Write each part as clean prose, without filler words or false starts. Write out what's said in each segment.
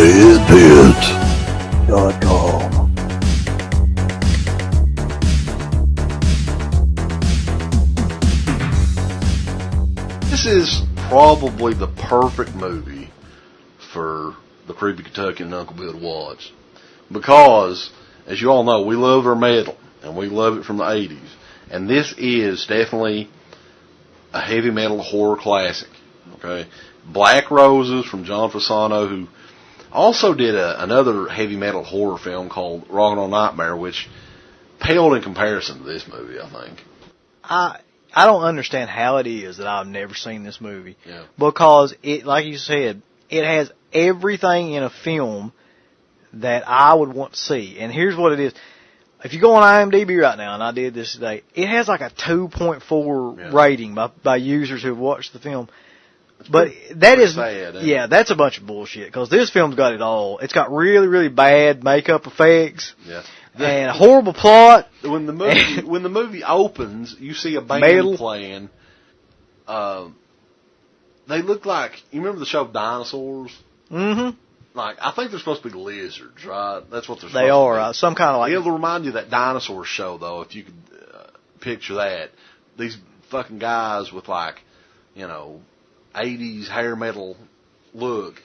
DEADPIT.com. This is probably the perfect movie for the Creepy Kentuckian and Uncle Bill to watch. Because, as you all know, we love our metal, and we love it from the 80s. And this is definitely a heavy metal horror classic. Okay, Black Roses from John Fasano, who also did another heavy metal horror film called Rockin' on Nightmare, which paled in comparison to this movie, I think. I don't understand how it is that I've never seen this movie. Yeah. Because it, like you said, it has everything in a film that I would want to see. And here's what it is. If you go on IMDb right now, and I did this today, it has like a 2.4 rating by users who have watched the film. But that is, sad, yeah, that's a bunch of bullshit, because this film's got it all. It's got really, really bad makeup effects. Yeah. And a horrible plot. When the movie opens, you see a band playing. They look like, you remember the show Dinosaurs? Mm-hmm. Like, I think they're supposed to be lizards, right? That's what they're supposed to be. They are, some kind of like... It'll remind you of that dinosaur show, though, if you could picture that. These fucking guys with, like, 80s hair metal look,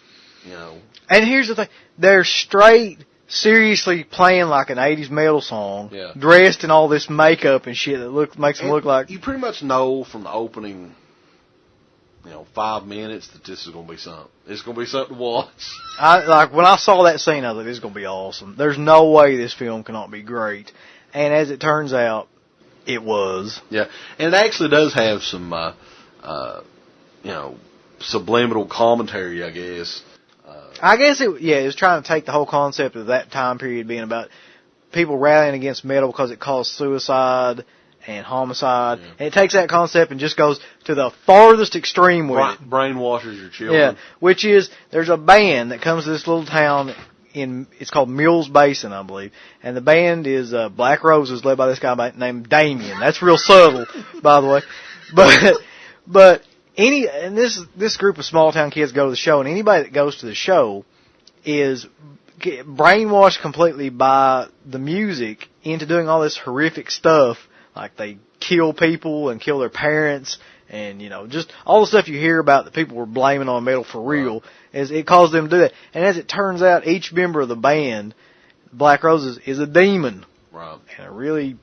And here's the thing. They're straight, seriously playing like an 80s metal song, dressed in all this makeup and shit that makes them look like... You pretty much know from the opening... 5 minutes that this is going to be something. It's going to be something to watch. When I saw that scene, I was like, this is going to be awesome. There's no way this film cannot be great. And as it turns out, it was. Yeah. And it actually does have some, subliminal commentary, I guess. I guess it was trying to take the whole concept of that time period being about people rallying against metal because it caused suicide and homicide. Yeah. And it takes that concept and just goes to the farthest extreme with it. Brainwashes your children. Yeah, which is, there's a band that comes to this little town it's called Mills Basin, I believe. And the band is Black Roses, led by this guy named Damien. That's real subtle, by the way. But this group of small town kids go to the show, and anybody that goes to the show is brainwashed completely by the music into doing all this horrific stuff. Like they kill people and kill their parents and, just all the stuff you hear about that people were blaming on metal for real, is it caused them to do that. And as it turns out, each member of the band, Black Roses, is a demon. Right. And a really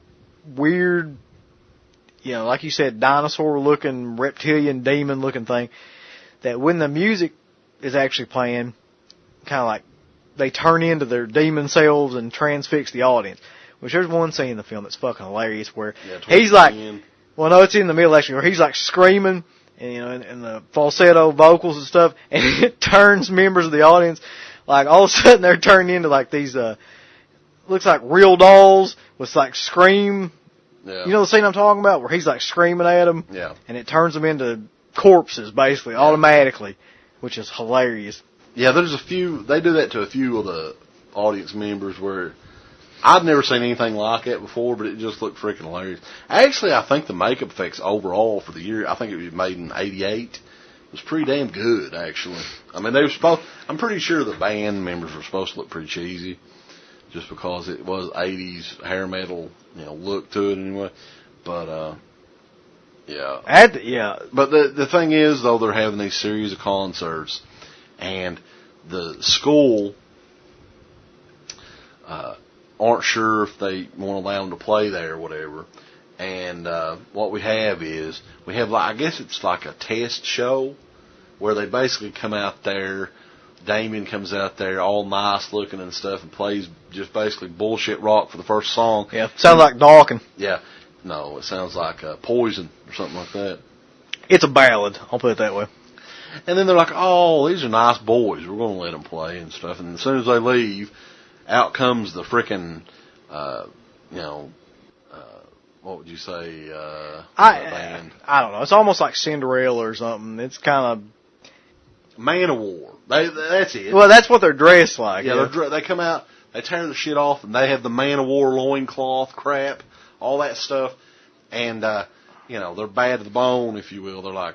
weird, like you said, dinosaur-looking, reptilian, demon-looking thing that when the music is actually playing, kind of like they turn into their demon selves and transfix the audience. Which there's one scene in the film that's fucking hilarious where he's like, it's in the middle actually, where he's like screaming and, and the falsetto vocals and stuff, and it turns members of the audience, like all of a sudden they're turned into like these, looks like real dolls with like scream. Yeah. You know the scene I'm talking about where he's like screaming at them? Yeah. And it turns them into corpses basically, automatically, which is hilarious. Yeah, they do that to a few of the audience members where I'd never seen anything like that before, but it just looked freaking hilarious. Actually, I think the makeup effects overall for the year, I think it was made in '88, was pretty damn good, actually. I mean, I'm pretty sure the band members were supposed to look pretty cheesy, just because it was 80s hair metal, look to it anyway. But, yeah. But the thing is, though, they're having these series of concerts, and the school, aren't sure if they want to allow them to play there or whatever. And what we have I guess it's like a test show where they basically come out there. Damien comes out there all nice looking and stuff and plays just basically bullshit rock for the first song. Yeah, sounds like Dawkins. Yeah. No, it sounds like Poison or something like that. It's a ballad, I'll put it that way. And then they're like, oh, these are nice boys. We're going to let them play and stuff. And as soon as they leave, out comes the frickin', what would you say, band? I don't know. It's almost like Cinderella or something. It's kind of... Man of War. That's it. Well, that's what they're dressed like. Yeah, they come out, they tear the shit off, and they have the Man of War loincloth crap, all that stuff. And, they're bad to the bone, if you will. They're like,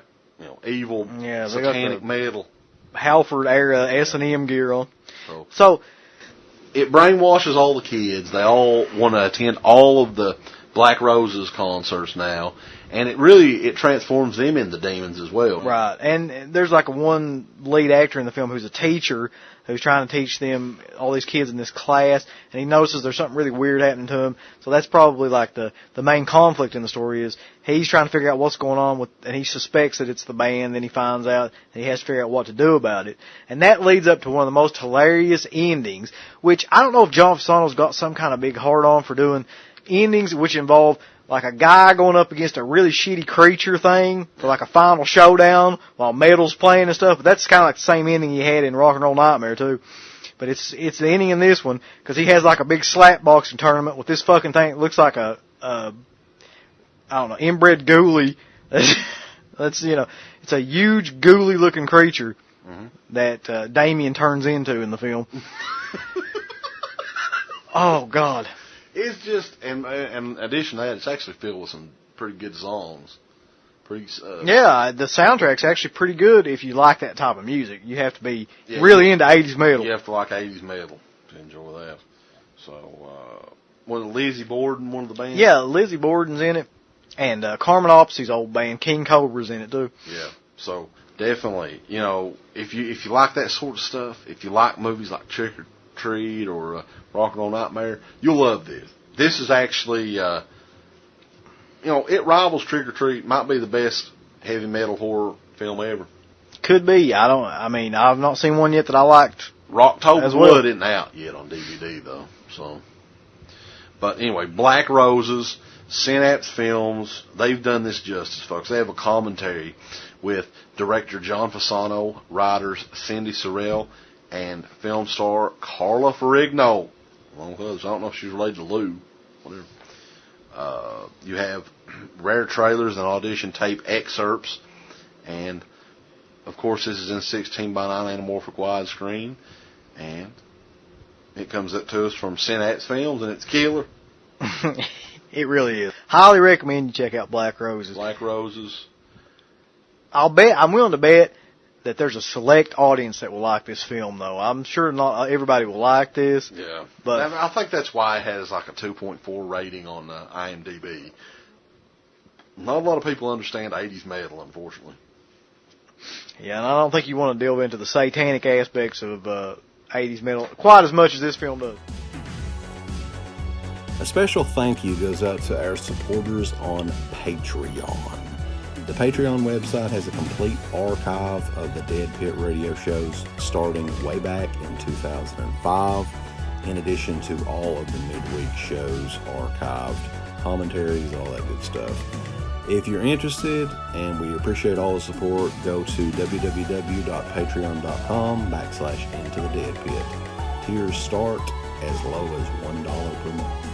evil, satanic metal. Halford era S&M gear on. So So, it brainwashes all the kids. They all want to attend all of the Black Roses concerts now, and it transforms them into demons as well. right, and there's like one lead actor in the film who's a teacher who's trying to teach them, all these kids in this class, and he notices there's something really weird happening to him. So that's probably like the main conflict in the story is he's trying to figure out what's going on with, and he suspects that it's the band. Then he finds out and he has to figure out what to do about it, and that leads up to one of the most hilarious endings. Which I don't know if John Fasano's got some kind of big hard on for doing endings which involve like a guy going up against a really shitty creature thing for like a final showdown while metal's playing and stuff. But that's kind of like the same ending he had in Rock and Roll Nightmare too. But it's the ending in this one because he has like a big slap boxing tournament with this fucking thing. It looks like I don't know, inbred ghoulie. That's it's a huge ghoulie looking creature that Damien turns into in the film. Oh God. It's just, and in addition to that, it's actually filled with some pretty good songs. Yeah, the soundtrack's actually pretty good if you like that type of music. You have to be really into 80s metal. You have to like 80s metal to enjoy that. So, was Lizzie Borden one of the bands? Yeah, Lizzie Borden's in it. And Carmen Opsy's old band, King Cobra's in it too. Yeah, so definitely, if you like that sort of stuff, if you like movies like Trick or Treat or Rock and Roll Nightmare, you'll love this. This is actually, it rivals Trick or Treat. Might be the best heavy metal horror film ever. Could be. I've not seen one yet that I liked. Rocktober Blood isn't out yet on DVD though. So, but anyway, Black Roses, Synapse Films, they've done this justice, folks. They have a commentary with director John Fasano, writers Cindy Sorrell, and film star Carla Ferrigno. Along with others. I don't know if she's related to Lou. Whatever. You have rare trailers and audition tape excerpts. And, of course, this is in 16:9 anamorphic widescreen. And it comes up to us from Synapse Films, and it's killer. It really is. Highly recommend you check out Black Roses. Black Roses. I'm willing to bet that there's a select audience that will like this film, though. I'm sure not everybody will like this. Yeah. But I think that's why it has like a 2.4 rating on IMDb. Not a lot of people understand 80s metal, unfortunately. Yeah, and I don't think you want to delve into the satanic aspects of 80s metal quite as much as this film does. A special thank you goes out to our supporters on Patreon. The Patreon website has a complete archive of the Dead Pit Radio shows starting way back in 2005, in addition to all of the midweek shows archived, commentaries, all that good stuff. If you're interested, and we appreciate all the support, go to www.patreon.com/Into the Dead Pit. Tiers start as low as $1 per month.